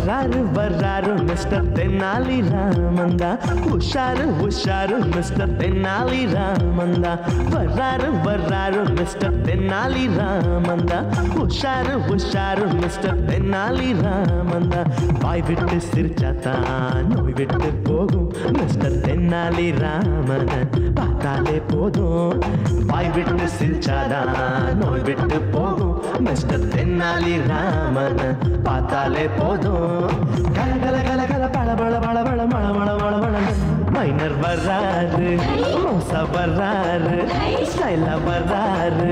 வர்றாரு வர்றாரு மிஸ்டர் தென்னாலி ராமந்தா, உஷாரு உஷாரு மிஸ்டர் தென்னாலி ராமந்தா, வர்றாரு வர்றாரு மிஸ்டர் தென்னாலி ராமந்தா, உஷாரு உஷாரு மிஸ்டர் தென்னாலி ராமந்தா. வாய் விட்டு சிரிச்சாத்தான் நோய் விட்டு போகும் மிஸ்டர் தென்னாலி ராமன் பார்த்தாலே போதும். வாய் விட்டு சிரிச்சாதான் நோய் விட்டு போகும் மிஸ்டர் தென்னாலி ராமன் பார்த்தாலே போதும். கல கல கல கல பழ பழ பழ பழ மழ மழ மழ மழ. மைனர் வர்றாரு, மோசா வர்றாரு, ஸ்டைலா வர்றாரு,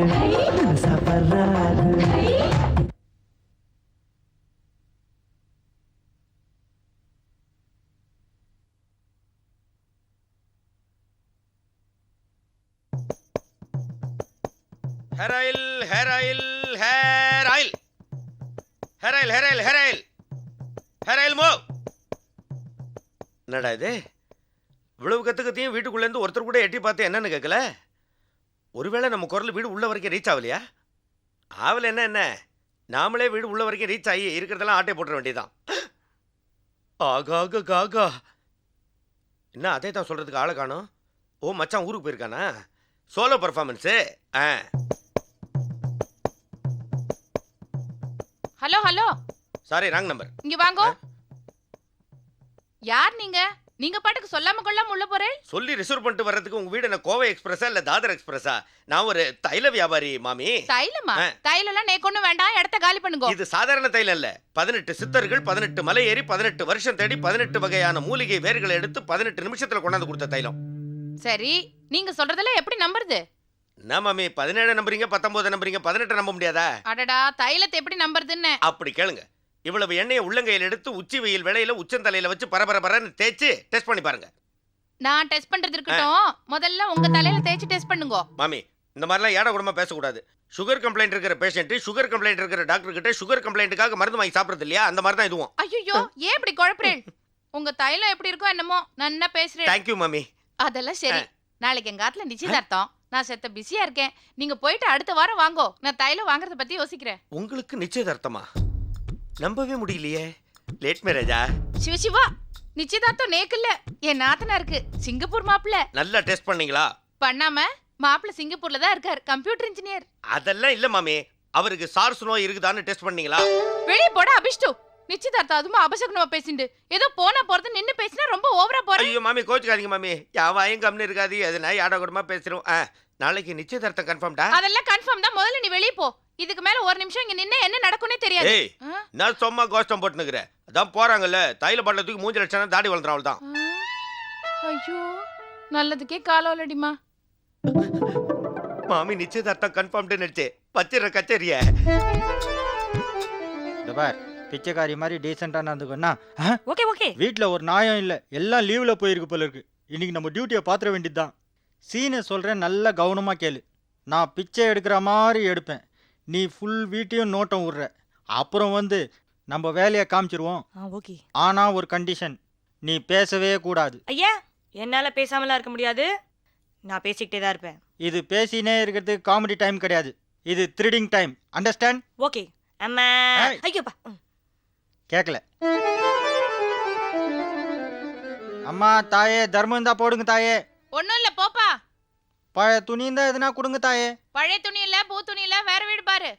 தினுசா வர்றாரு. Hair oil hair oil hair oil hair oil hair oil hair oil hair oil மோ. என்னடா இது, இவ்வளவு கத்துக்கத்தையும் வீட்டுக்குள்ளேருந்து ஒருத்தர் கூட எட்டி பார்த்து என்னன்னு கேட்கல? ஒருவேளை நம்ம குரல் வீடு உள்ள வரைக்கும் ரீச் ஆகலையா? ஆகல என்ன என்ன, நாமளே வீடு உள்ள வரைக்கும் ரீச் ஆகி இருக்கிறதெல்லாம் ஆட்டை போட்டுற வேண்டியதான். ஆகா காகா, என்ன அதே தான் சொல்றதுக்கு ஆளை காணும். ஓ மச்சான் ஊருக்கு போயிருக்கானா? Solo performance. Hello hello, sorry wrong number. இங்க வாங்கோ. யார் நீங்க? நீங்க பாட்டுக்கு சொல்லாம கொள்ளாம உள்ள போறேன். சொல்லி ரிசர்வ் பண்ணிட்டு வர்றதுக்கு உங்க வீடு என்ன கோவை எக்ஸ்பிரஸா இல்ல தாதர் எக்ஸ்பிரஸா? நான் ஒரு தைல வியாபாரி மாமி. தைலமா? தைலெல்லாம் நேக்கு ஒண்ணும் வேண்டாம், இடத்த காலி பண்ணுங்க. இது சாதாரண தைலம் இல்ல. 18 சித்தர்கள் 18 மலை ஏறி 18 வருஷம் தேடி 18 வகையான மூலிகை வேர்களை எடுத்து 18 நிமிஷத்துல கொண்டாந்து கொடுத்த தைலம். சரி, நீங்க சொல்றதெல்லாம் எப்படி நம்புறது? என்ன மாமி 17 நம்புறீங்க 19 நம்புறீங்க 18 நம்ப முடியாதா? அடடா, தைலத்தை எப்படி நம்புறதுன்னு அப்படி கேளுங்க. இவ்வளவு எண்ணெயை உள்ளங்கையில் எடுத்து உச்சி வெயில் வேளையில உச்சந்தலையில வச்சு பரபரன்னு தேய்ச்சி டெஸ்ட் பண்ணி பாருங்க. நான் டெஸ்ட் பண்றது இருக்கட்டும், முதல்ல உங்க தலையில தேய்ச்சி டெஸ்ட் பண்ணுங்க. மாமி இந்த மாதிரிலாம் ஏட கூடமா பேசக்கூடாது. சுகர் கம்ப்ளைண்ட் இருக்கிற பேஷண்ட் சுகர் கம்ப்ளைண்ட் இருக்கிற டாக்டர் கிட்ட சுகர் கம்ப்ளைண்ட்டுக்காக மருந்து வாங்கி சாப்பிடுறது இல்லையா? அந்த மாதிரி தான் இதுவும். ஐயோ, ஏன் இப்படி குழப்பறேன்? உங்க தைலம் எப்படி இருக்கோ என்னமோ, நன்னா பேசுறேன். தேங்க்யூ மாமி. அதெல்லாம் சரி, நாளைக்கு எங்க ஆத்துல நிச்சயதார்த்தம். நான் செத்த பிஸியா இருக்கேன். நீங்க போயிட்டு அடுத்த வாரம் வாங்கோ. நான் தைலம் வாங்குறத பத்தி யோசிக்கிறேன். உங்களுக்கு நிச்சயதார்த்தமா? நம்பவே முடியலையே. லேட் மேரேஜா? சிவசிவா, நிச்சயதார்த்தம் நேக்கு இல்ல, என் நாத்தனா இருக்கு, சிங்கப்பூர் மாப்பிள்ள. நல்லா டெஸ்ட் பண்ணீங்களா? பண்ணாம மாப்பிள்ள சிங்கப்பூர்ல தான் இருக்கார், கம்ப்யூட்டர் இன்ஜினியர். அதெல்லாம் இல்ல மாமி, அவருக்கு சார்ஸ் நோய் இருக்குதான்னு டெஸ்ட் பண்ணீங்களா? வெளிய போட அபிஷ்டு. நிச்சயதார்த்தம் அதுமா அபசகுனமா பேசிண்டு ஏதோ போனா போறது நின்னு பேசினா ரொம்ப ஓவரா போற. ஐயோ மாமி கோச்சுக்காதீங்க மாமி, யாவாயும் கம்னு இருக்காது. அது நான் யாட கூடமா பேசுறோம். நாளைக்கு நிச்சயதார்த்தம் கன்ஃபார்ம்டா? அதெல்லாம் கன்ஃபார்ம் தான். முதல்ல நீ வெளிய போ. இதுக்கு மேல ஒரு நிமிஷம் இங்க நின்னு என்ன நடக்கும்னே தெரியாது. ஏய், நான் சும்மா கோஷ்டம் போட்டுனுக்குறேன். அதான் போறாங்கல்ல, தைல பாட்டில தூக்கி மூஞ்சி லட்சணம் தாடி வளர்ந்துறாள் தான். ஐயோ, நல்லதுக்கே காலோலடிமா. மாமி நிச்சயதார்த்தம் கன்ஃபார்ம்டு நினைச்சே பச்சிர கச்சேரிய. பார், பிச்சைக்காரி மாதிரி டீசெண்டா நடந்துக்கோன்னா. Okay okay. வீட்டில் ஒரு நாயம் இல்லை, எல்லாம் லீவில் போயிருக்கு போல இருக்கு. இன்னைக்கு நம்ம டியூட்டியை பாத்திர வேண்டியதுதான். சீனை சொல்கிறேன், நல்லா கவனமாக கேளு. நான் பிச்சை எடுக்கிற மாதிரி எடுப்பேன், நீ ஃபுல் வீட்டையும் நோட்டம் விடுற. அப்புறம் வந்து நம்ம வேலையை காமிச்சிருவோம். ஓகே. ஆனால் ஒரு கண்டிஷன், நீ பேசவே கூடாது. ஐயா, என்னால் பேசாமலாம் இருக்க முடியாது, நான் பேசிக்கிட்டே தான் இருப்பேன். இது பேசினே இருக்கிறதுக்கு காமெடி டைம் கிடையாது, இது த்ரில்லிங் டைம். அண்டர்ஸ்டாண்ட்? ஓகே. அம்மா ஐயோப்பா, கேட்கல. அம்மா தாயே, தர்மம் இருந்தா போடுங்க தாயே. ஒண்ணும் இல்ல, போப்பா. பழைய துணி இருந்தா எதுனா கொடுங்க தாயே. பழைய துணி இல்ல, பூ துணி இல்ல, வேற வீடு பாரு.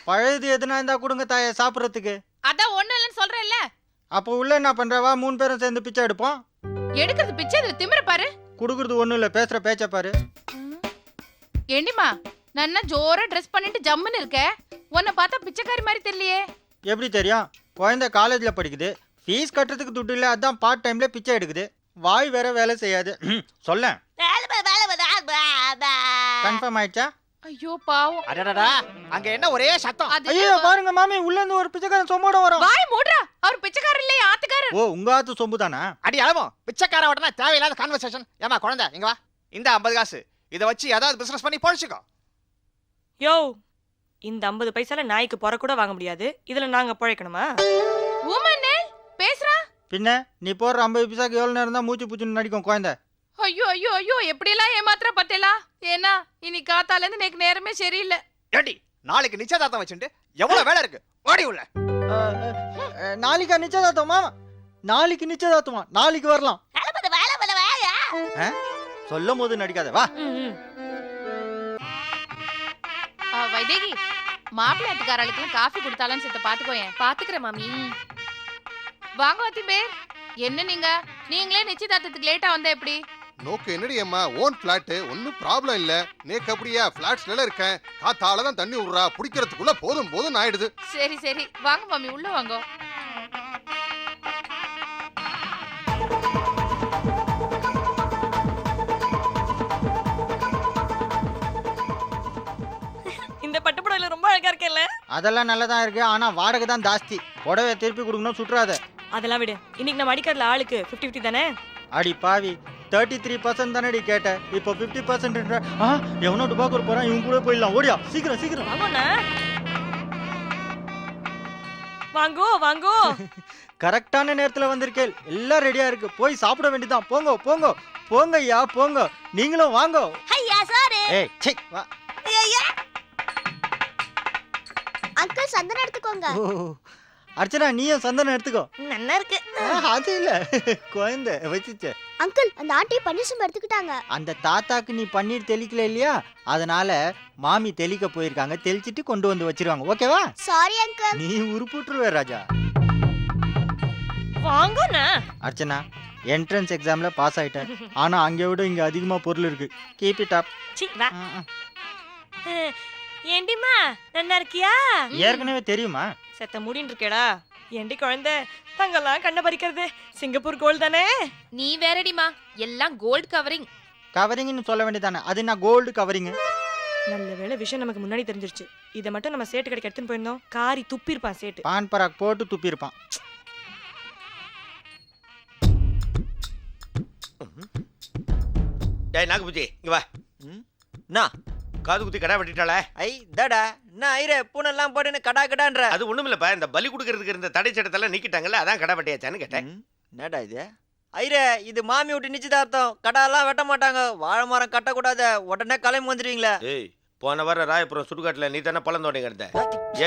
பழையது எதுனா இருந்தா கொடுங்க தாயே சாப்பிட்றதுக்கு. அதான் ஒண்ணும் இல்லன்னு சொல்றேன்ல. அப்போ உள்ள என்ன பண்றவா? 3 பேரும் சேர்ந்து பிச்சை எடுப்போம். எடுக்கிறது பிச்சை, இதுல திமிர பாரு. குடுக்குறது ஒண்ணும் இல்ல, பேசுற பேச்ச பாரு. ஏண்டிமா, நான் ஜோரா ட்ரெஸ் பண்ணிட்டு ஜம்முன்னு இருக்க, உன்னை பார்த்தா பிச்சைக்காரி மாதிரி தெரியலையே. எப்படி தெரியும்? குழந்தை காலேஜ்ல படிக்குது, ஃபீஸ் கட்டுறதுக்கு துட்டு இல்ல, அதான் பார்ட் டைம்ல பிச்சை எடுக்குது. வாய் வேற வேலை செய்யாது. சொல்ல கன்ஃபார்ம் ஆயிடுச்சா? ஐயோ பாவம். அடடடா, அங்க என்ன ஒரே சத்தம்? ஐயோ பாருங்க மாமி, உள்ள இருந்து ஒரு பிச்சைக்காரன் சொம்போட வரும். வாய் மூடுறா, அவர் பிச்சைக்காரர் இல்லையே, ஆத்துக்காரர். ஓ, உங்க ஆத்து சொம்பு தானா? அடி அளவோ, பிச்சைக்கார உடனே தேவையில்லாத கான்வர்சேஷன். ஏமா குழந்தை, இங்க வா. இந்த 50 காசு இதை வச்சு ஏதாவது பிசினஸ் பண்ணி பொழைச்சுக்கோ. யோ, இந்த 50 பைசால நாய்க்கு பொற கூட வாங்க முடியாது, இதுல நாங்க பொழைக்கணுமா? ஊமனே பேசுறா. பின்ன நீ போடுற 50 பைசாக்கு எவ்வளவு நேரம் தான் மூச்சு பூச்சுன்னு நடிக்கும் குழந்தை. ஐயோ ஐயோ ஐயோ, எப்படி எல்லாம் ஏமாத்திர பத்தேலா. ஏன்னா இனி காத்தால இருந்து எனக்கு நேரமே சரியில்லை. ஏடி, நாளைக்கு நிச்சயதார்த்தம் வச்சுட்டு எவ்வளவு வேலை இருக்கு, ஓடி உள்ள. நாளைக்கா நிச்சயதார்த்தம் மாமா? நாளைக்கு நிச்சயதார்த்தமா? நாளைக்கு வரலாம். சொல்லும் போது நடிக்காத வா. வைதேகி, மாப்பிள்ளை வீட்டுக்காரர்களுக்கு காஃபி கொடுத்தாலும் சித்த பாத்துக்கோயேன். பாத்துக்கிறேன் மாமி. வாங்க வத்திபேர். என்ன நீங்களே நிச்சயதார்த்தத்துக்கு லேட்டா வந்தா எப்படி? நோக்கு என்னடி அம்மா ஓன் பிளாட் ஒன்னும் ப்ராப்ளம் இல்ல. நேக்கு அப்படியா பிளாட்ஸ்ல இருக்கேன். காத்தால தான் தண்ணி விடுறா, பிடிக்கிறதுக்குள்ள போதும் போதும் ஆயிடுது. சரி சரி வாங்க மாமி, உள்ள வாங்க. இந்த பட்டுப்புடவையில ரொம்ப அழகா இருக்கேல்ல? அதெல்லாம் நல்லதா இருக்கு, ஆனா வாடகை தான் ஜாஸ்தி. புடவை திருப்பி கொடுக்கணும், சுற்றாத. அதெல்லாம் விடு. இன்னைக்கு நம்ம அடிக்கிறதுல ஆளுக்கு 50-50 தானே? அடி பாவி, 33% தானடி கேட்ட, இப்போ 50%. எவனோ டுபாக்கூர் போறான், இவன் கூட போயிடலாம். ஓடியா சீக்கிரம் சீக்கிரம். வாங்கண்ணா. வாங்கோ வாங்கோ. கரெக்டான நேரத்துல வந்திருக்கேன். எல்லாம் ரெடியா இருக்கு, போய் சாப்பிட வேண்டியதான். போங்க போங்க போங்க ஐயா போங்க. நீங்களும் வாங்க. ஐயா சாரு. ஏய் சீ வா. ஐயா அங்கிள் சந்தனம் எடுத்துக்கோங்க. ஓ, அர்ச்சனா நீயும் சந்தனம் எடுத்துக்கோ. நல்லா இருக்கு. அது இல்ல, குழந்தை வச்சுச்சு. அங்கிள் அந்த ஆண்டி பன்னீர் எடுத்துக்கிட்டாங்க. அந்த தாத்தாக்கு நீ பன்னீர் தெளிக்கல இல்லையா, அதனால மாமி தெளிக்க போயிருக்காங்க. தெளிச்சிட்டு கொண்டு வந்து வச்சிருவாங்க. ஓகேவா? Sorry uncle. நீ உருப்புட்டுருவே ராஜா. வாங்கண்ணா. அர்ச்சனா, என்ட்ரன்ஸ் எக்ஸாம்ல பாஸ் ஆயிட்டேன், ஆனா அங்கே விட இங்க அதிகமா பொருள் இருக்கு. Keep it up. சீ வா. ஏண்டிமா நல்லா இருக்கியா? ஏற்கனவே தெரியுமா? செத்த மூடின்னு இருக்கேடா. ஏண்டி குழந்தை, தங்கெல்லாம் கண்ணை பறிக்கிறது சிங்கப்பூர் கோல்டு தானே? நீ வேறடிமா, எல்லாம் கோல்ட் கவரிங். கவரிங்னு சொல்ல வேண்டியதானே, அது நான் கோல்டு கவரிங். நல்ல வேளை விஷயம் நமக்கு முன்னாடி தெரிஞ்சிருச்சு. இதை மட்டும் நம்ம சேட்டு கடைக்கு எடுத்துன்னு போயிருந்தோம், காரி துப்பிருப்பான் சேட்டு. பான் பராக் போட்டு துப்பியிருப்பான். டேய் நாகபூஜி, இங்க வா. நான் காது குத்தி கடா வெட்டிட்டாளே. ஐ தடா நான் ஐரே பூனெல்லாம் போட்டுன்னு கடா கடான்ற. அது ஒண்ணுமில்லப்பா, இந்த பலி கொடுக்கறதுக்கு இருந்த தடை சட்டத்தெல்லாம் நீக்கிட்டாங்கல்ல, அதான் கடா வெட்டியாச்சான்னு கேட்டேன். என்னடா இது? ஐரே இது மாமி விட்டு நிச்சயதார்த்தம், கடாலாம் வெட்ட மாட்டாங்க. வாழை மரம் கட்டக்கூடாத, உடனே கிளம்பி வந்துடுவீங்களா? ஏய், போன வாரம் ராயபுரம் சுடுகாட்டுல நீ தானே பழம் தோண்டி கிடந்த.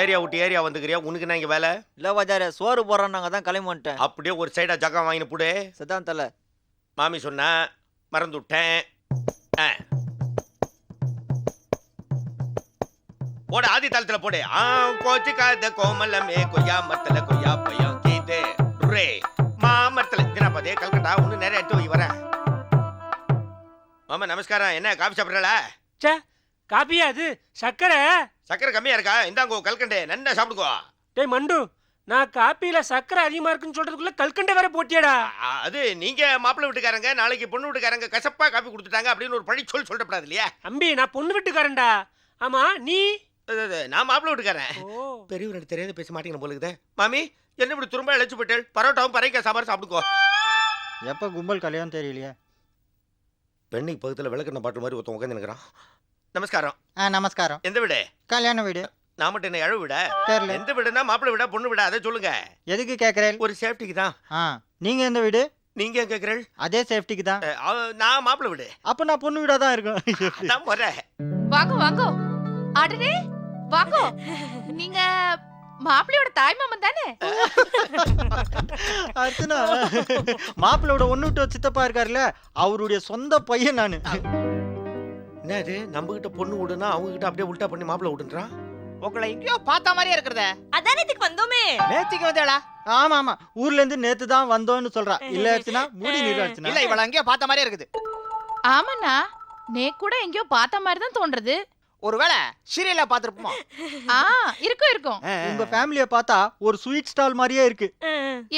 ஏரியா விட்டு ஏரியா வந்துக்கிறியா, உனக்கு நான் இங்க வேலை இல்ல வாஜாரே, சோறு போடுறோம் நாங்க தான் கிளம்பி வந்துட்டேன். அப்படியே ஒரு சைடா ஜக்கம் வாங்கினு போடு. சதான் தல மாமி சொன்னா மறந்து விட்டேன். போடு, ஆதி தாளத்துல போடு. கோச்சு காத கோமலமே கொய்யா மத்தல கொய்யா பையன் கீதே ரே மாமத்தல தினப்பதே கல்கட்டா ஒண்ணு நிறைய எடுத்து வை வரேன். மாமா நமஸ்காரம். என்ன காபி சாப்பிட்றா? காப்பியா அது? சக்கரை சக்கரை கம்மியா இருக்கா? இந்தாங்கோ கல்கண்டே நல்லா சாப்பிடுக்கோ. டேய் மண்டு, நான் காப்பியில சக்கரை அதிகமா இருக்குன்னு சொல்றதுக்குள்ள கல்கண்டை வேற போட்டியடா. அது நீங்க மாப்பிள்ளை வீட்டுக்காரங்க, நாளைக்கு பொண்ணு வீட்டுக்காரங்க கசப்பா காப்பி கொடுத்துட்டாங்க அப்படின்னு ஒரு பழி சொல் சொல்லப்படாது இல்லையா? அம்பி நான் பொண்ணு வீட்டுக்காரன்டா. ஆமா நீ? நான் மாப்பிள்ளை வீட்டுக்காரன். பெரியவர் தெரியாத பேச மாட்டேங்கிற போல இருக்குதே. மாமி என்ன இப்படி திரும்ப இழைச்சு போட்டேன்? பரோட்டாவும் பறைக்காய் சாம்பார் சாப்பிடுக்கோ. எப்ப கும்பல் கல்யாணம் தெரியலையே. பெண்ணுக்கு பக்கத்துல விளக்கண்ண பாட்டு மாதிரி ஒருத்தன் உட்காந்து நிற்கிறான். நமஸ்காரம். நமஸ்காரம். எந்த வீடு? கல்யாண வீடு. நான் மட்டும் என்ன இழவு விட? தெரியல. எந்த வீடுனா மாப்பிள்ளை வீடா பொண்ணு வீடா அதை சொல்லுங்க. எதுக்கு கேக்குறேன்? ஒரு சேஃப்டிக்கு தான். நீங்க எந்த வீடு? நீங்க ஏன் கேக்குறேன்? அதே சேஃப்டிக்கு தான். நான் மாப்பிள்ளை வீடு. அப்ப நான் பொண்ணு வீடா தான் இருக்கும். நான் போறேன். வாங்க வாங்க. அடடே வாங்க. நீங்க மாப்பிள்ளையோட தாய் மாமன் தானே? அர்ச்சனா, மாப்பிள்ளையோட ஒண்ணு விட்டு சித்தப்பா இருக்காருல்ல, அவருடைய சொந்த பையன் நானு. என்ன இது, நம்ம கிட்ட பொண்ணு விடுனா அவங்க கிட்ட அப்படியே உல்டா பண்ணி மாப்பிள்ளை விட்டுன்றான். உங்களை எங்கேயோ பார்த்த மாதிரியே இருக்கிறதே. அதானே இதுக்கு வந்தோமே. நேத்திக்கு வந்தேடா? ஆமா ஆமா, ஊர்ல இருந்து நேத்து தான் வந்தோம்னு சொல்றா. இல்ல அர்ச்சனா, மூடி நீர் அர்ச்சனா. இல்ல இவள எங்கேயோ பார்த்த மாதிரியே இருக்குது. ஆமாண்ணா, நே கூட எங்கேயோ பார்த்த மாதிரி தான் தோன்றது. ஒருவேளை சீரியல்ல பாத்துருப்போமா? இருக்கும் இருக்கும். உங்க ஃபேமிலிய பார்த்தா ஒரு ஸ்வீட் ஸ்டால் மாதிரியே இருக்கு.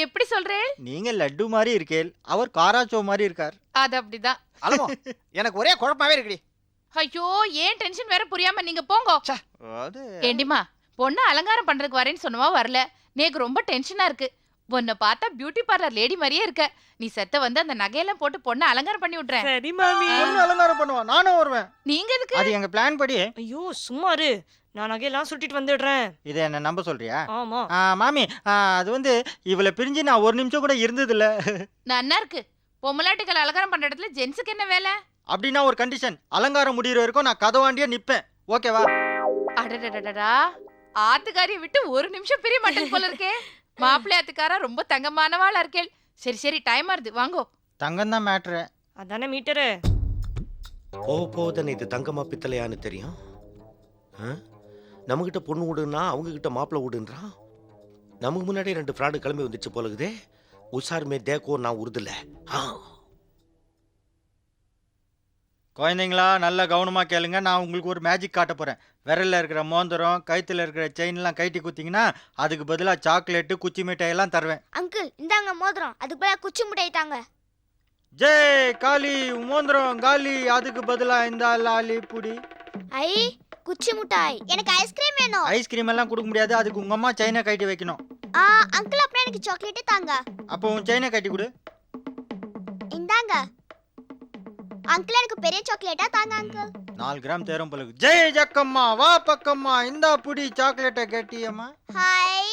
எப்படி சொல்றேன்? நீங்க லட்டு மாதிரி இருக்கேல், அவர் காராச்சோ மாதிரி இருக்கார். அது அப்படிதான். அலமோ எனக்கு ஒரே குழப்பமாவே இருக்குடி. ஐயோ, ஏன் டென்ஷன் வேற புரியாம நீங்க போங்க. அது ஏண்டிமா, பொண்ணு அலங்காரம் பண்றதுக்கு வரேன்னு சொன்னவா வரல. நேக்கு ரொம்ப டென்ஷனா இருக்கு. உன்னை பார்த்தா பியூட்டி பார்லர் லேடி மாதிரியே இருக்க. நீ செத்த வந்து அந்த நகையெல்லாம் போட்டு பொண்ணு அலங்காரம் பண்ணி விட்டுறேன். சரி மாமி. பொண்ணு அலங்காரம் பண்ணுவா, நானும் வருவேன். நீங்க எதுக்கு? அது எங்க பிளான் படி. ஐயோ சும்மாரு, நான் நகையெல்லாம் சுட்டிட்டு வந்துடுறேன். இதை என்ன நம்ப சொல்றியா? ஆமா. மாமி, அது வந்து இவளை பிரிஞ்சு நான் ஒரு நிமிஷம் கூட இருந்தது இல்ல. நன்னா இருக்கு. பொம்மலாட்டுகள் அலங்காரம் பண்ற இடத்துல ஜென்ஸுக்கு என்ன வேலை? அப்படின்னா ஒரு கண்டிஷன், அலங்காரம் முடிகிற வரைக்கும் நான் கதவாண்டியா நிப்பேன். ஓகேவா? அடடடடா, ஆத்துக்காரியை விட்டு ஒரு நிமிஷம் பிரிய மாட்டேன் போல இருக்கே. மாப்பிள்ளை ஆத்துக்காரா ரொம்ப தங்கமானவாளா இருக்கேள். சரி சரி டைம் ஆறுது வாங்கோ. தங்கம் தான் மேட்ரு. அதானே மீட்டரு. போதானே இது தங்கமா பித்தளையான்னு தெரியும். நம்மகிட்ட பொண்ணு விடுன்னா அவங்க கிட்ட மாப்பிள்ளை விடுன்றான். நமக்கு முன்னாடி 2 ஃப்ராடு கிளம்பி வந்துச்சு போலகுதே. உஷாருமே தேக்கோ நான் உறுதில்ல. குழந்தைங்களா நல்லா கவனமாக கேளுங்க. நான் உங்களுக்கு ஒரு மேஜிக் காட்ட போகிறேன். விரலில் இருக்கிற மோந்திரம், கழுத்தில் இருக்கிற செயின்லாம் கைட்டி குத்திங்கன்னா அதுக்கு பதிலாக சாக்லேட்டு, குச்சி மிட்டாயெல்லாம் தருவேன். அங்கிள் இந்தாங்க மோதிரம், அதுக்கு பதிலா குச்சி மிட்டாய் தாங்க. ஜெய் காளி, மோந்திரம் காலி, அதுக்கு பதிலாக இந்த லாலி புடி. ஐ குச்சி மிட்டாய். எனக்கு ஐஸ்கிரீம் வேணும். ஐஸ்கிரீம் எல்லாம் கொடுக்க முடியாது, அதுக்கு உங்கள் அம்மா செயினை கைட்டி வைக்கணும். அங்கிள் அப்புறம் எனக்கு சாக்லேட்டே தாங்க. அப்போ உன் செயினை கட்டி கொடு. இந்தாங்க அங்கிள், எனக்கு பெரிய சாக்லேட்டா தாங்க அங்கிள். 4 கிராம் தேரும் பழகு. ஜெய் ஜக்கம்மா, வா பக்கம்மா, இந்தா புடி சாக்லேட்டை கட்டியம்மா. Hi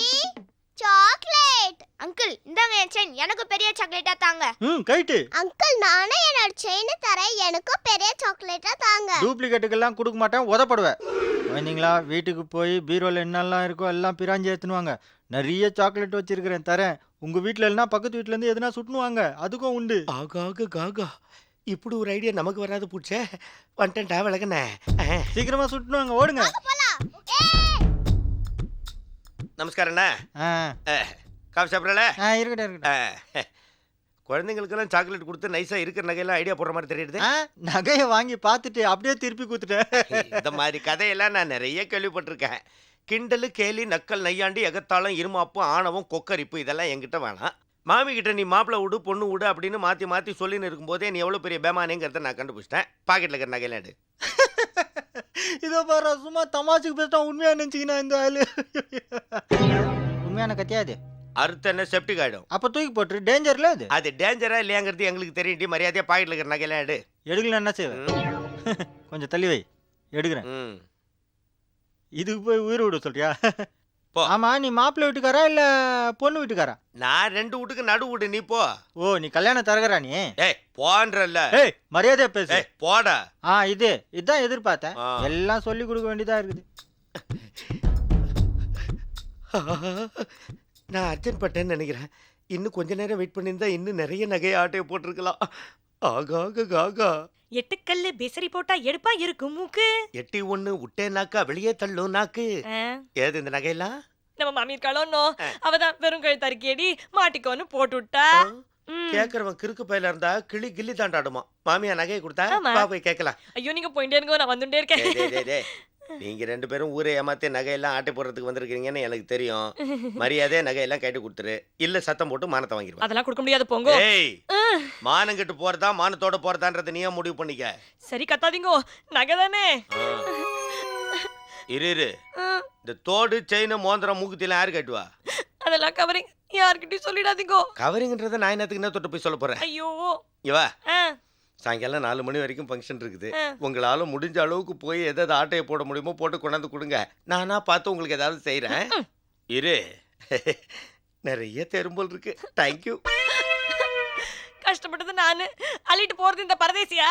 chocolate. அங்கிள் இந்தாங்க என் செயின், எனக்கு பெரிய சாக்லேட்டா தாங்க. கைட்டு. அங்கிள் நானே என்னோட செயினை தரேன், எனக்கு பெரிய சாக்லேட்டா தாங்க. டூப்ளிகேட்டுக்கெல்லாம் கொடுக்க மாட்டேன், உதப்படுவேன். குழந்தைங்களா வீட்டுக்கு போய் பீரோவில் என்னெல்லாம் இருக்கோ எல்லாம் பிராஞ்சி ஏற்றுனுவாங்க. நிறைய சாக்லேட் வச்சிருக்கிறேன் தரேன். உங்கள் வீட்டில் இல்லைனா பக்கத்து வீட்டிலேருந்து எதுனா சுட்டுனுவாங்க, அதுக்கும் உண்டு. ஆகாக காகா, இப்படி ஒரு ஐடியா நமக்கு வராது பூச்சே. வந்துட்டேன்டா விளக்கண்ணே. சீக்கிரமா சுட்டுனுவாங்க, ஓடுங்க. நமஸ்காரண்ணா. காஃபி சாப்பிட்றல? இருக்கட்டும் இருக்கட்டும். குழந்தைங்களுக்கெல்லாம் சாக்லேட் கொடுத்து நைஸாக இருக்கிற நகையெல்லாம் ஐடியா போடுற மாதிரி தெரியுது. நகையை வாங்கி பார்த்துட்டு அப்படியே திருப்பி கொடுத்துட்டேன். இந்த மாதிரி கதையெல்லாம் நான் நிறைய கேள்விப்பட்டிருக்கேன். கிண்டலு, கேலி, நக்கல், நையாண்டி, எகத்தாளம், இருமாப்பு, ஆணவம், கொக்கரிப்பு இதெல்லாம் என்கிட்ட வேணாம். மாமி கிட்ட நீ மாப்பிள்ளை விடு, பொண்ணு விடு அப்படின்னு மாற்றி மாற்றி சொல்லின்னு இருக்கும்போதே நீ எவ்வளோ பெரிய பேமானேங்கிறத நான் கண்டுபிடிச்சிட்டேன். பாக்கெட்டில் இருக்கிற நகையெல்லாம் எடு. இதோ பாரு, சும்மா தமாஷுக்கு பேசிட்டா உண்மையாக நினச்சிக்கினா இந்த ஆளு. உண்மையான கத்தியாது. அறுத்து என்ன செப்டிக் ஆகிடும். அப்போ தூக்கி போட்டுரு, டேஞ்சர்ல அது. அது டேஞ்சரா இல்லையாங்கிறது எங்களுக்கு தெரியும். மரியாதையாக பாக்கெட்டில் இருக்கிற நகையெல்லாம் எடு. எடுக்கல என்ன செய்வேன்? கொஞ்சம் தள்ளி வை, எடுக்கிறேன். இதுக்கு போய் உயிர் விட சொல்றியா? ஆமா, நீ மாப்பிள்ளை வீட்டுக்காரா இல்ல பொண்ணு வீட்டுக்காரா? நான் 2 வீட்டுக்கு நடு வீடு, நீ போ. ஓ, நீ கல்யாணம் தரகரா நீ? ஏய் போன்றல்ல. ஏய் மரியாதையா பேசு. போடா. இதுதான் எதிர்பார்த்தேன். எல்லாம் சொல்லி கொடுக்க வேண்டியதா இருக்குது. நான் அர்ஜென்ட் பட்டேன்னு நினைக்கிறேன். இன்னும் கொஞ்ச நேரம் வெயிட் பண்ணியிருந்தா இன்னும் நிறைய நகையை ஆட்டையை போட்டிருக்கலாம். ஆகாக காகா. 8 கல்லு பேசரி போட்டா எடுப்பா இருக்கும் மூக்கு. 8 1 விட்டே நாக்கா வெளியே தள்ளும் நாக்கு. ஏது இந்த நகையெல்லாம்? நம்ம மாமி இருக்காளோ, அவதான் வெறும் கழுத்தறிக்கேடி மாட்டிக்கோன்னு போட்டு விட்டா. கேக்குறவன் கிறுக்கு பையில இருந்தா கிளி கில்லி தாண்டாடுமா. மாமியா நகையை கொடுத்தா வா போய் கேட்கலாம். ஐயோ நீங்க போயிட்டே இருங்க, நான் வந்துட்டே இருக்கேன். நீங்க 2 பேரும் ஊரை ஏமாத்தி நகையெல்லாம் ஆட்டை போடுறதுக்கு வந்திருக்கீங்கன்னு எனக்கு தெரியும். மரியாதை நகையெல்லாம் கைட்டு கொடுத்துரு, இல்ல சத்தம் போட்டு மானத்தை வாங்கிடுவா. அதெல்லாம் கொடுக்க முடியாது போங்க. மானம் கெட்டு போறதா மானத்தோட போறதான்றத நீயே முடிவு பண்ணிக்க. சரி கத்தாதீங்கோ, நகை தானே. இரு இந்த தோடு, செயின், மோந்திரம், மூக்குத்திலாம் யாரு கட்டுவா? அதெல்லாம் கவரிங், யார்கிட்டயும் சொல்லிடாதீங்கோ. கவரிங்ன்றத நான் என்னத்துக்கு என்ன தொட்டு போய் சொல்ல போறேன்? ஐயோ இவா சாயங்காலம் 4 மணி வரைக்கும் ஃபங்க்ஷன் இருக்குது. உங்களால முடிஞ்ச அளவுக்கு போய் எதாவது ஆட்டையை போட முடியுமோ போட்டு கொண்டாந்து கொடுங்க. நானா பார்த்து உங்களுக்கு ஏதாவது செய்யறேன். இரு நிறைய தெரும்போல் இருக்கு. தேங்க்யூ. கஷ்டப்பட்டது நானு, அள்ளிட்டு போறது இந்த பரதேசியா?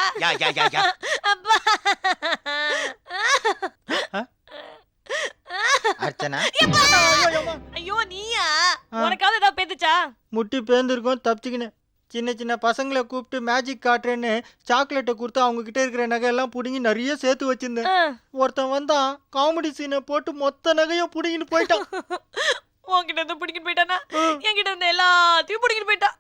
அப்பா அர்ச்சனா. ஐயோ நீயா? உனக்காவது ஏதாவது பேந்துச்சா? முட்டி பேந்திருக்கோம், தப்பிச்சுக்கினேன். சின்ன சின்ன பசங்களை கூப்பிட்டு மேஜிக் காட்டுறேன்னு சாக்லேட்டை கொடுத்து அவங்க கிட்ட இருக்கிற நகையெல்லாம் பிடுங்கி நிறைய சேர்த்து வச்சிருந்தேன். ஒருத்தன் வந்தான், காமெடி சீனை போட்டு மொத்த நகையும் பிடிங்கிட்டு போயிட்டான். உன்கிட்ட இருந்து பிடிக்கிட்டு போயிட்டானா? என்கிட்ட இருந்து எல்லாத்தையும் பிடிக்கிட்டு போயிட்டான்.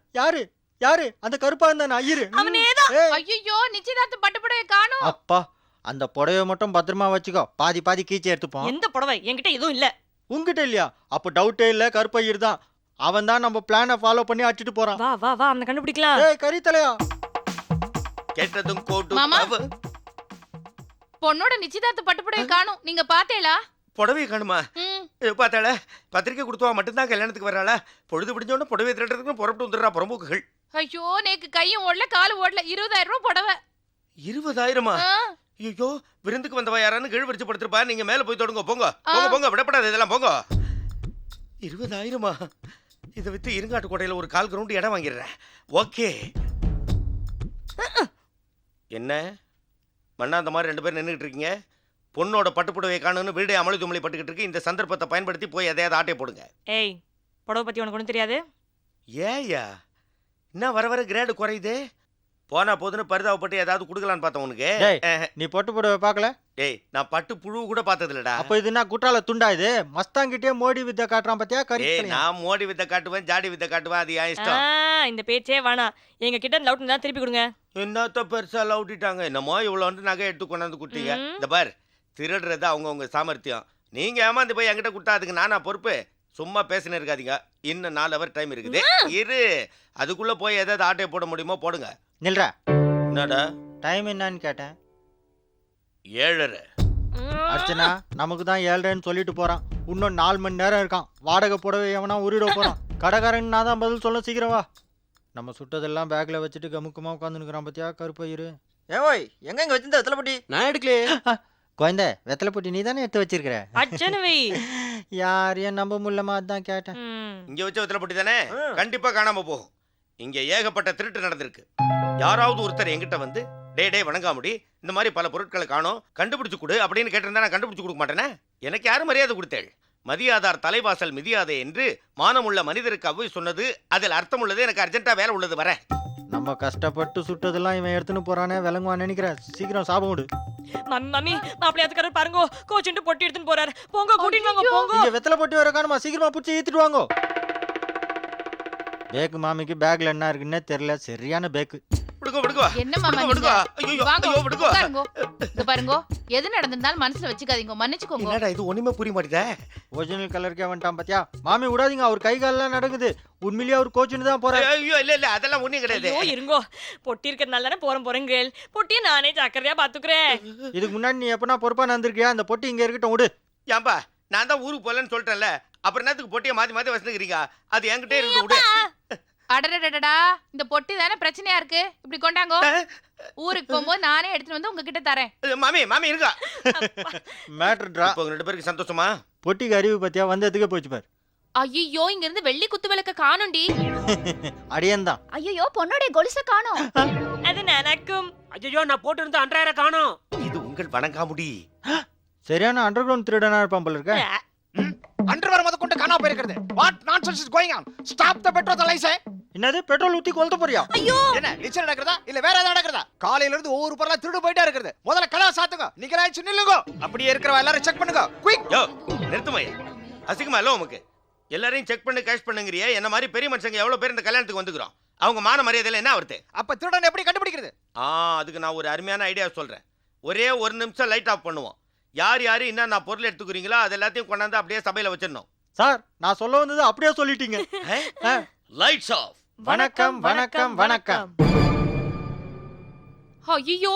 யாரு அந்த கருப்பா இருந்தா ஐயரு? அவனேதான். ஐயோ நிச்சயதார்த்த பட்டு புடவை காணோம். அப்பா, அந்த புடவை மட்டும் பத்திரமா வச்சுக்கோ, பாதி பாதி கீச்சு எடுத்துப்போம். எந்த புடவை? என்கிட்ட எதுவும் இல்ல. உங்ககிட்ட இல்லையா? அப்ப டவுட்டே இல்ல, கருப்பையர் தான். அவன் தான் நம்ம பிளானை ஃபாலோ பண்ணி அடிச்சிட்டு போறான். வா வா வா, அவனை கண்டுபிடிக்கலாம். ஏய் கரித்தலையா, கேட்டதும் கோட்டு. மாமா, பொண்ணோட நிச்சயதார்த்த பட்டு புடவை காணோம். நீங்க பாத்தேளா? புடவை காணுமா? பார்த்தாள பத்திரிக்கை கொடுத்தவா மட்டும்தான் கல்யாணத்துக்கு வர்றாளா? பொழுது பிடிஞ்சோன்னு புடவை திரட்டுறதுக்கு புறப்பட்டு வந்துடுறா புறம்போக்குகள். ஐயோ நேக்கு கையும் ஓடல காலும் ஓடல. 20,000 ரூபாய் புடவை. 20,000? ஐயோ, விருந்துக்கு வந்தவா யாரான்னு கீழ் வரிச்சு படுத்துருப்பா. நீங்க மேல போய் தொடங்க. போங்க போங்க போங்க, விடப்படாது இதெல்லாம். போங்க. 20,000? இதை வித்து இருங்காட்டு கோட்டையில ஒரு 1/4 கிரவுண்ட் இடம் வாங்கிடுறேன். ஓகே. என்ன மண்ணா அந்த மாதிரி 2 பேரும் நின்றுட்டு இருக்கீங்க? பொண்ணோட பட்டுப்புடவை காணுன்னு வீடு அமளி துமளி பட்டுக்கிட்டு இருக்கு. இந்த சந்தர்ப்பத்தை பயன்படுத்தி போய் எதையாவது ஆட்டையை போடுங்க. ஏய் புடவை பத்தி உனக்கு ஒன்றும் தெரியாது. ஏயா என்ன வர வர கிரேடு குறையுது? போனா போதுன்னு பரிதாபப்பட்டு ஏதாவது கொடுக்கலான்னு பார்த்தேன் உனக்கு. நீ பொட்டு புடவை பார்க்கல? டேய் நான் பட்டு புழு கூட பார்த்தது இல்லடா. அப்ப இது என்ன குற்றால துண்டா இது? மஸ்தாங்கிட்டே மோடி வித்தை காட்டுறான் பாத்தியா? கறி நான் மோடி வித்தை காட்டுவேன், ஜாடி வித்தை காட்டுவேன், அது என் இஷ்டம். இந்த பேச்சே வேணாம். எங்க கிட்ட லவுட் தான் திருப்பி கொடுங்க. என்னத்த பெருசா லவுட்டிட்டாங்க. என்னமோ இவ்வளோ வந்து நகை எடுத்து கொண்டாந்து குட்டிங்க. இந்த பார், திருடுறது அவங்கவுங்க சாமர்த்தியம். நீங்க ஏமாந்து போய் என்கிட்ட கொடுத்தா அதுக்கு நானா பொறுப்பு? சும்மா பேசினே இருக்காதீங்க. இன்னும் 4 ஹவர் டைம் இருக்குது. இரு, அதுக்குள்ள போய் ஏதாவது ஆட்டையை போட முடியுமோ போடுங்க. நில்றா. என்னடா டைம் என்னன்னு கேட்டேன். 7:30. அர்ச்சனா நமக்கு தான் 7:30ன்னு சொல்லிட்டு போறான். இன்னும் 4 மணி நேரம் இருக்கான். வாடகை புடவை எவனா உருட போறான். கடைக்காரன் நான் தான் பதில் சொல்ல, சீக்கிரம் வா. நம்ம சுட்டதெல்லாம் பேக்ல வச்சுட்டு கமுக்கமா உட்காந்துருக்கிறான் பாத்தியா கருப்பயிரு. ஓய் எங்க வச்சிருந்த வெத்தலை பொட்டி? நான் எடுக்கலையே. குழந்தை வெத்தலை பொட்டி நீ தானே எடுத்து வச்சிருக்கிற. அச்சனவை யாரையும் நம்ப முடியலமா, அதான் கேட்டேன். இங்க வச்ச வித்தல போட்டி தானே, கண்டிப்பா காணாம போகும். இங்க ஏகப்பட்ட திருட்டு நடந்திருக்கு. யாராவது ஒருத்தர் என்கிட்ட வந்து டே வணங்காமுடி, இந்த மாதிரி பல பொருட்களை காணோம், கண்டுபிடிச்சு கொடு அப்படின்னு கேட்டிருந்தா நான் கண்டுபிடிச்சு கொடுக்க மாட்டேனே. எனக்கு யாரும் மரியாதை கொடுத்தேள்? மதியாதார் தலைவாசல் மிதியாதே என்று மானமுள்ள மனிதருக்கு அவ்வை சொன்னது. அதில் அர்த்தம் உள்ளது. எனக்கு அர்ஜென்ட்டா வேலை உள்ளது, வர. நம்ம கஷ்டப்பட்டு சுட்டதெல்லாம் இவன் எடுத்துன்னு போறானே, விளங்குவான்னு நினைக்கிறேன். சீக்கிரம் சாபம் விடு. மம்மி மாப்பிள்ளையாத்துக்காரர் பாருங்க, கோச்சுட்டு பொட்டி எடுத்துன்னு போறாரு. போங்க கூட்டிட்டு வாங்க போங்க. இங்க வெத்தலை பொட்டி வர காணுமா, சீக்கிரமா பிடிச்சி ஏத்திட்டு வாங்க. பேக்கு மாமிக்கு பேக்ல என்ன இருக்குன்னே தெரியல. சரியான பேக்கு. என்ன மாமா நீங்க பாருங்க, எது நடந்திருந்தாலும் மனசுல வச்சுக்காதீங்க, மன்னிச்சுக்கோங்க. என்னடா இது ஒண்ணுமே புரிய மாட்டேதே. ஒரிஜினல் கலருக்கே வந்துட்டான் பாத்தியா? மாமி விடாதீங்க, அவர் கை காலெல்லாம் நடக்குது. உண்மையிலேயே அவர் கோச்சுன்னு தான் போறாரு. ஐயோ இல்ல அதெல்லாம் ஒண்ணும் கிடையாது. இருங்கோ, பொட்டி இருக்கிறதுனால தானே போறேன். பொட்டியை நானே ஜாக்கிரதையா பாத்துக்கிறேன். இதுக்கு முன்னாடி நீ எப்பனா பொறுப்பா நடந்திருக்கியா? அந்த பொட்டி இங்க இருக்கட்டும், விடு. ஏன்பா நான் தான் ஊருக்கு போலன்னு சொல்லிட்டேன்ல, அப்புறம் என்னத்துக்கு பொட்டியை மாத்தி வச்சுக்கிறீங்க? அது என்கிட்டே இருக்கு, விடு. அடடடடா, இந்த பொட்டி தானே பிரச்சனையா இருக்கு. இப்படி கொண்டாங்க, ஊருக்கு போகும்போது நானே எடுத்துட்டு வந்து உங்ககிட்ட தரேன். மாமி இருக்கா? மேட்டர்டா. இப்போ 2 பேருக்கு சந்தோஷமா? பொட்டிக்கு அறிவு பத்தியா வந்ததுக்கே போச்சு பாரு. ஐயோ, இங்க இருந்து வெள்ளி குத்து விளக்க காணோண்டி. அடியன் தான். ஐயோ பொண்ணோட கொலுச காணோம். அது நடக்கும். ஐயோ நான் போட்டு இருந்த 5,000 காணோம். இது உங்கள் வணங்காமுடி. சரியான அண்டர் கிரவுண்ட் திருடனா இருப்பான் போல இருக்க. அண்டர்வேர் முத கொண்டு காணாம போயிருக்கிறது. What nonsense is going on? Stop the petrol lies. என்னது பெட்ரோல் ஊத்தி கொளுத்த போறியா? என்ன லிச்சர் நடக்குதா இல்ல வேற ஏதாவது நடக்குதா? காலையில இருந்து ஒவ்வொரு பொருளா திருடு போயிட்டே இருக்குது. முதல்ல கதவை சாத்துங்க. நீங்களா நில்லுங்க. அப்படியே இருக்கிறவ எல்லாரும் செக் பண்ணுங்க. குயிக். யோ நிறுத்துமையா, அசிங்கமா இல்ல உமக்கு? எல்லாரையும் செக் பண்ணி கேஷ் பண்ணுங்கறியே. என்ன மாதிரி பெரிய மனுஷங்க எவ்வளவு பேர் இந்த கல்யாணத்துக்கு வந்துக்கிறோம். அவங்க மான மரியாதையில என்ன வருது? அப்ப திருடன் எப்படி கண்டுபிடிக்கிறது? அதுக்கு நான் ஒரு அருமையான ஐடியா சொல்றேன். ஒரே 1 நிமிஷம் லைட் ஆஃப் பண்ணுவோம். யார் என்ன பொருள் எடுத்துக்கிறீங்களோ அது எல்லாத்தையும் கொண்டாந்து அப்படியே சபையில வச்சிடணும். சார் நான் சொல்ல வந்தது அப்படியே சொல்லிட்டீங்க. Lights off. வணக்கம் வணக்கம் வணக்கம். ஐயோ,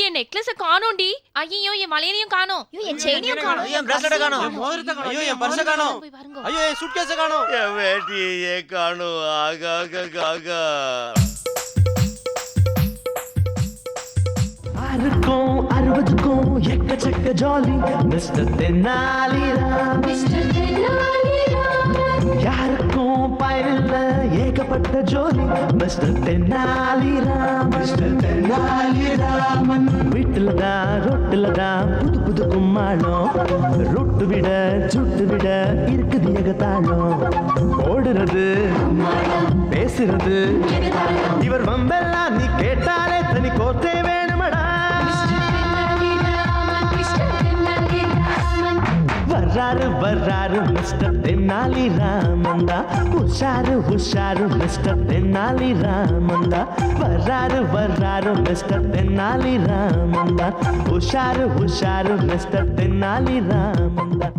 என் நெக்லஸ காணோண்டி. ஐயோ, என் வளையலையும் காணோம். என் செயினையும் காணோம். என் பிரேஸ்லெட் காணோம். ஐயோ என் பர்ஸ் காணோம். ஐயோ என் சூட்கேஸ் காணோம். என் வேட்டியே காணோம். ஆகா. யாருக்கும் 60க்கும் எக்கச்சக்க ஜாலி மிஸ்டர் தென்னாலிராம். யாருக்கும் பயனில்ல ஏகப்பட்ட ஜோலி மிஸ்டர் தென்னாலிராம். வீட்டுல தான் ரொட்டுல தான் புது கும்மாளம். ரொட்டு விட சுட்டு விட இருக்குது ஏகத்தாளம். ஓடுறது பேசுறது இவர் வம்பெல்லாம் நீ கேட்டாலே தனி கோத்தே வேணுமடா. வர்றாரு மிஸ்டர் தென்னாலி ராமந்தா. உஷாரு மிஸ்டர் தென்னாலி ராமந்தா. வர்றாரு மிஸ்டர் தென்னாலி ராமந்தா. உஷாரு மிஸ்டர் தென்னாலி ராமந்தா.